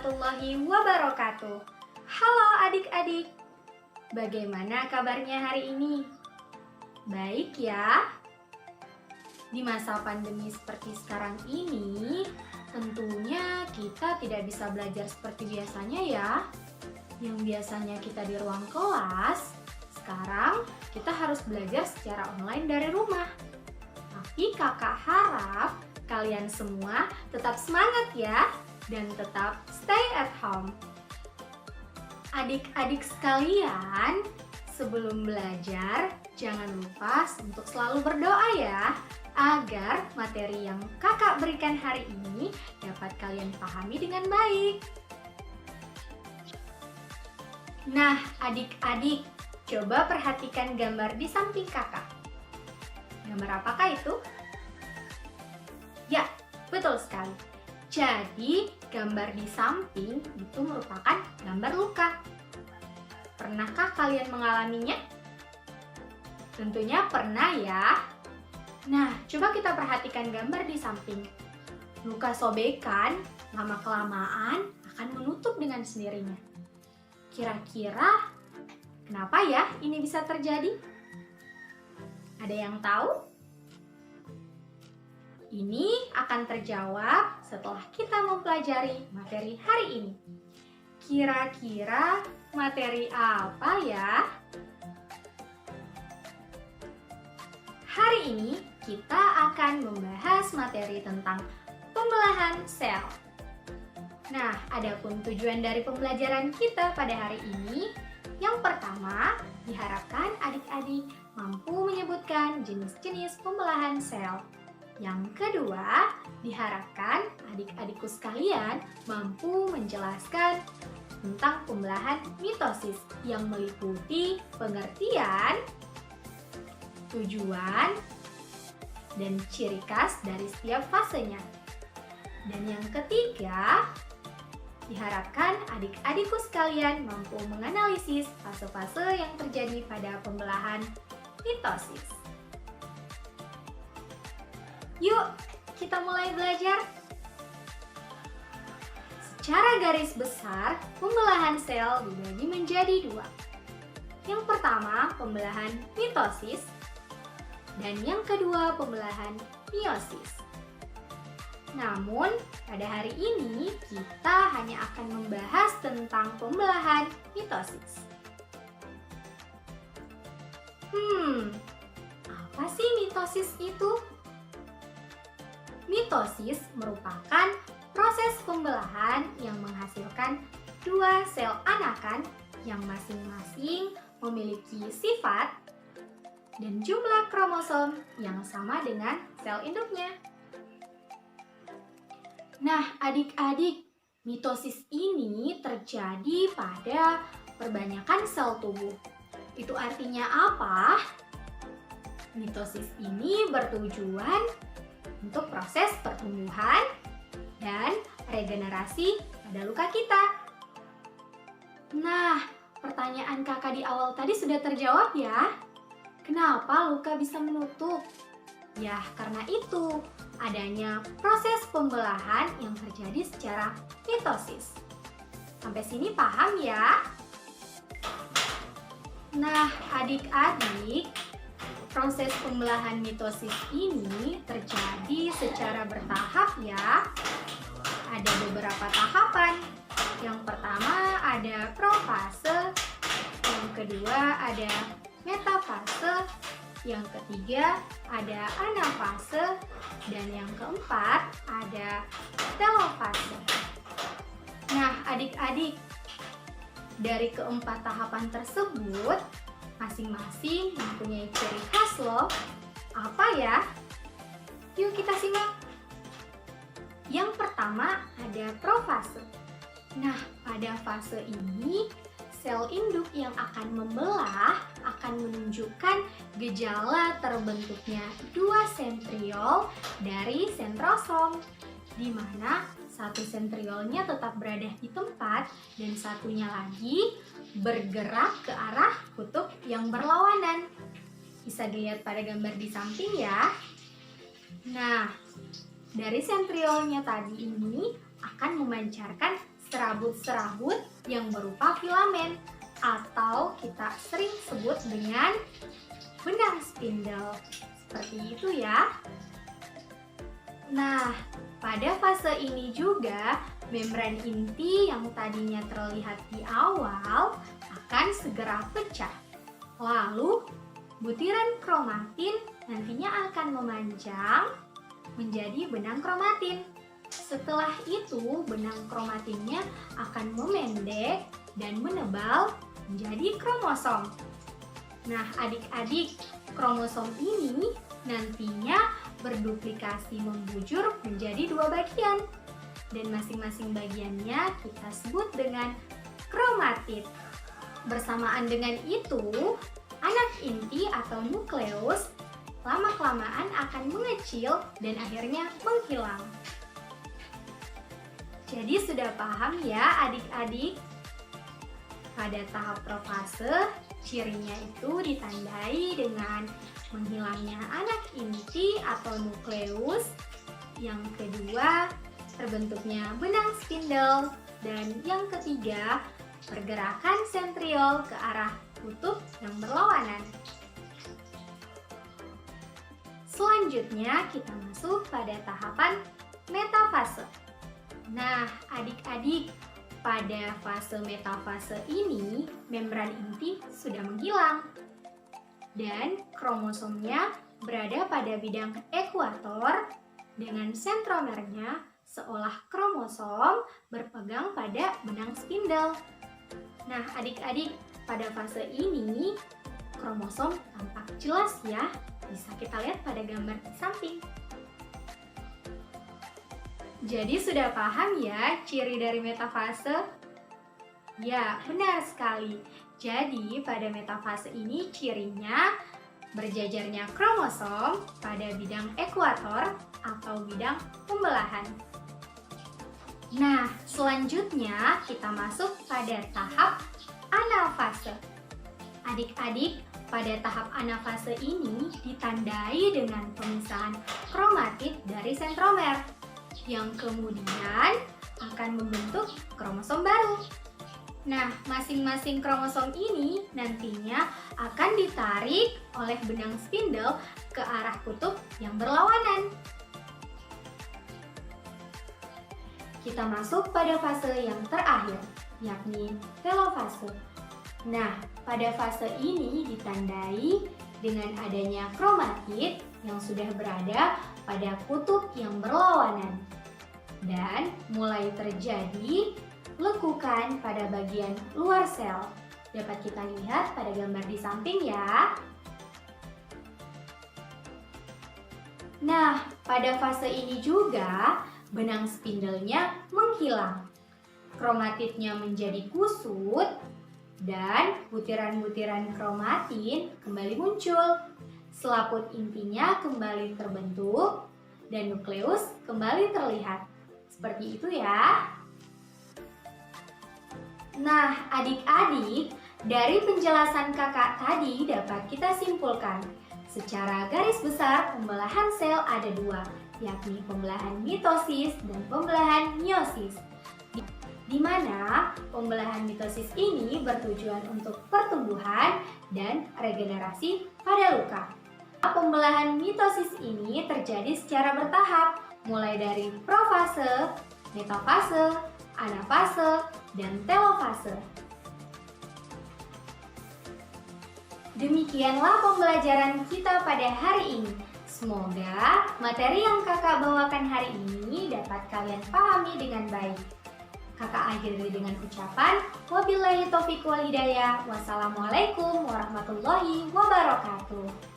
warahmatullahi wabarakatuh. Halo adik-adik, bagaimana kabarnya hari ini? Baik ya? Di masa pandemi seperti sekarang ini, tentunya kita tidak bisa belajar seperti biasanya ya. Yang biasanya kita di ruang kelas, sekarang kita harus belajar secara online dari rumah. Tapi kakak harap kalian semua tetap semangat ya, dan tetap stay at home. Adik-adik sekalian, sebelum belajar, jangan lupa untuk selalu berdoa ya, agar materi yang kakak berikan hari ini dapat kalian pahami dengan baik. Nah, adik-adik, coba perhatikan gambar di samping kakak. Gambar apakah itu? Ya, betul sekali. Jadi, gambar di samping itu merupakan gambar luka. Pernahkah kalian mengalaminya? Tentunya pernah ya. Nah, coba kita perhatikan gambar di samping. Luka sobekan lama-kelamaan akan menutup dengan sendirinya. Kira-kira kenapa ya ini bisa terjadi? Ada yang tahu? Ini akan terjawab setelah kita mempelajari materi hari ini. Kira-kira materi apa ya? Hari ini kita akan membahas materi tentang pembelahan sel. Nah, adapun tujuan dari pembelajaran kita pada hari ini, yang pertama, diharapkan adik-adik mampu menyebutkan jenis-jenis pembelahan sel. Yang kedua, diharapkan adik-adikku sekalian mampu menjelaskan tentang pembelahan mitosis yang meliputi pengertian, tujuan, dan ciri khas dari setiap fasenya. Dan yang ketiga, diharapkan adik-adikku sekalian mampu menganalisis fase-fase yang terjadi pada pembelahan mitosis. Yuk, kita mulai belajar. Secara garis besar, pembelahan sel dibagi menjadi dua. Yang pertama, pembelahan mitosis, dan yang kedua, pembelahan meiosis. Namun, pada hari ini kita hanya akan membahas tentang pembelahan mitosis. Apa sih mitosis itu? Mitosis merupakan proses pembelahan yang menghasilkan dua sel anakan yang masing-masing memiliki sifat dan jumlah kromosom yang sama dengan sel induknya. Nah, adik-adik, mitosis ini terjadi pada perbanyakan sel tubuh. Itu artinya apa? Mitosis ini bertujuan untuk proses pertumbuhan dan regenerasi pada luka kita. Nah, pertanyaan kakak di awal tadi sudah terjawab ya. Kenapa luka bisa menutup? Ya, karena itu adanya proses pembelahan yang terjadi secara mitosis. Sampai sini paham ya? Nah, adik-adik, proses pembelahan mitosis ini terjadi secara bertahap ya. Ada beberapa tahapan. Yang pertama ada profase, yang kedua ada metafase, yang ketiga ada anafase, dan yang keempat ada telofase. Nah, adik-adik, dari keempat tahapan tersebut, masing-masing mempunyai ciri khas loh. Apa ya? Yuk kita simak. Yang pertama ada profase. Nah, pada fase ini, sel induk yang akan membelah akan menunjukkan gejala terbentuknya dua sentriol dari sentrosom, di mana satu sentriolnya tetap berada di tempat dan satunya lagi bergerak ke arah kutub yang berlawanan. Bisa dilihat pada gambar di samping ya. Nah, dari sentriolnya tadi ini akan memancarkan serabut-serabut yang berupa filamen atau kita sering sebut dengan benang spindle. Seperti itu ya. Nah, pada fase ini juga membran inti yang tadinya terlihat di awal akan segera pecah. Lalu, butiran kromatin nantinya akan memanjang menjadi benang kromatin. Setelah itu, benang kromatinnya akan memendek dan menebal menjadi kromosom. Nah, adik-adik, kromosom ini nantinya berduplikasi membujur menjadi 2 bagian. Dan masing-masing bagiannya kita sebut dengan kromatid. Bersamaan dengan itu, anak inti atau nukleus lama-kelamaan akan mengecil dan akhirnya menghilang. Jadi sudah paham ya adik-adik? Pada tahap profase, cirinya itu ditandai dengan menghilangnya anak inti atau nukleus. Yang kedua, terbentuknya benang spindle. Dan yang ketiga, pergerakan sentriol ke arah kutub yang berlawanan. Selanjutnya kita masuk pada tahapan metafase. Nah, adik-adik, pada fase metafase ini membran inti sudah menghilang dan kromosomnya berada pada bidang ekuator dengan sentromernya seolah kromosom berpegang pada benang spindle. Nah, adik-adik, pada fase ini kromosom tampak jelas ya. Bisa kita lihat pada gambar di samping. Jadi sudah paham ya ciri dari metafase? Ya, benar sekali. Jadi pada metafase ini cirinya berjajarnya kromosom pada bidang ekuator atau bidang pembelahan. Nah, selanjutnya kita masuk pada tahap anafase. Adik-adik, pada tahap anafase ini ditandai dengan pemisahan kromatid dari sentromer yang kemudian akan membentuk kromosom baru. Nah, masing-masing kromosom ini nantinya akan ditarik oleh benang spindle ke arah kutub yang berlawanan. Kita masuk pada fase yang terakhir, yakni telofase. Nah, pada fase ini ditandai dengan adanya kromatid yang sudah berada pada kutub yang berlawanan dan mulai terjadi lekukan pada bagian luar sel. Dapat kita lihat pada gambar di samping ya. Nah, pada fase ini juga benang spindlenya menghilang. Kromatidnya menjadi kusut dan butiran-butiran kromatin kembali muncul. Selaput intinya kembali terbentuk dan nukleus kembali terlihat. Seperti itu ya. Nah, adik-adik, dari penjelasan kakak tadi dapat kita simpulkan. Secara garis besar, pembelahan sel ada 2, yakni pembelahan mitosis dan pembelahan meiosis. Di mana pembelahan mitosis ini bertujuan untuk pertumbuhan dan regenerasi pada luka. Pembelahan mitosis ini terjadi secara bertahap, mulai dari profase, metafase, anafase, dan telofase. Demikianlah pembelajaran kita pada hari ini. Semoga materi yang kakak bawakan hari ini dapat kalian pahami dengan baik. Kakak akhiri dengan ucapan wabillahi taufiq wal hidayah. Wassalamualaikum warahmatullahi wabarakatuh.